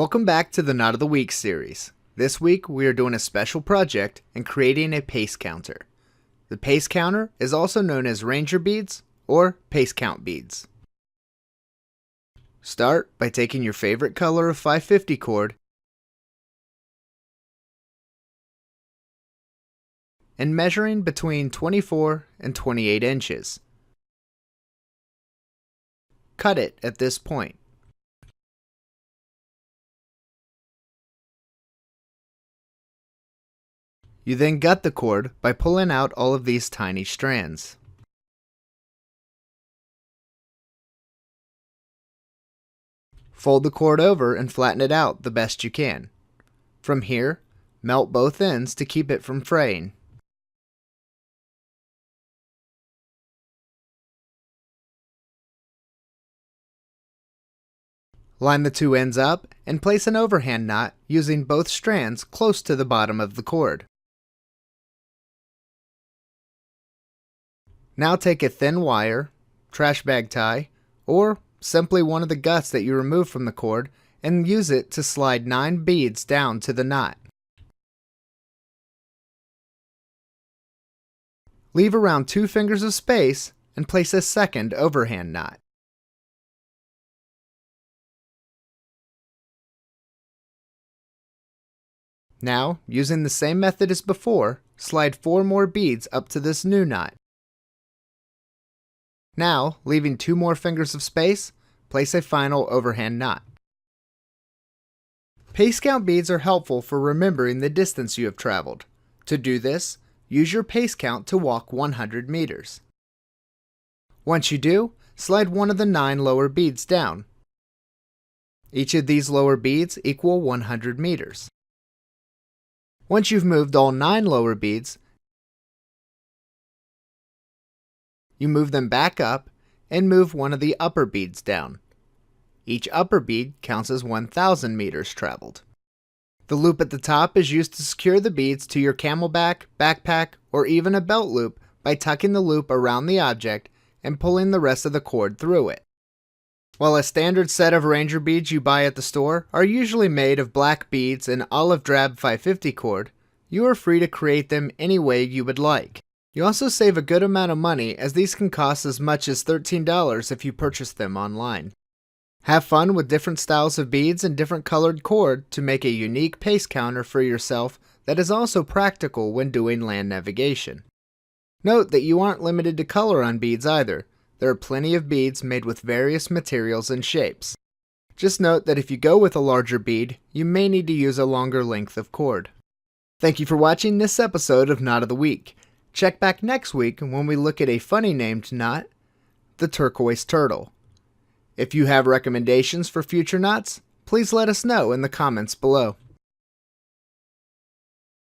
Welcome back to the Knot of the Week series. This week we are doing a special project and creating a pace counter. The pace counter is also known as Ranger beads or pace count beads. Start by taking your favorite color of 550 cord and measuring between 24 and 28 inches. Cut it at this point. You then gut the cord by pulling out all of these tiny strands. Fold the cord over and flatten it out the best you can. From here, melt both ends to keep it from fraying. Line the two ends up and place an overhand knot using both strands close to the bottom of the cord. Now take a thin wire, trash bag tie, or simply one of the guts that you removed from the cord and use it to slide 9 beads down to the knot. Leave around 2 fingers of space and place a second overhand knot. Now, using the same method as before, slide 4 more beads up to this new knot. Now, leaving 2 more fingers of space, place a final overhand knot. Pace count beads are helpful for remembering the distance you have traveled. To do this, use your pace count to walk 100 meters. Once you do, slide one of the 9 lower beads down. Each of these lower beads equal 100 meters. Once you've moved all 9 lower beads, you move them back up and move one of the upper beads down. Each upper bead counts as 1,000 meters traveled. The loop at the top is used to secure the beads to your camelback, backpack, or even a belt loop by tucking the loop around the object and pulling the rest of the cord through it. While a standard set of Ranger beads you buy at the store are usually made of black beads and olive drab 550 cord, you are free to create them any way you would like. You also save a good amount of money as these can cost as much as $13 if you purchase them online. Have fun with different styles of beads and different colored cord to make a unique pace counter for yourself that is also practical when doing land navigation. Note that you aren't limited to color on beads either. There are plenty of beads made with various materials and shapes. Just note that if you go with a larger bead, you may need to use a longer length of cord. Thank you for watching this episode of Knot of the Week. Check back next week when we look at a funny named knot, the turquoise turtle. If you have recommendations for future knots, please let us know in the comments below.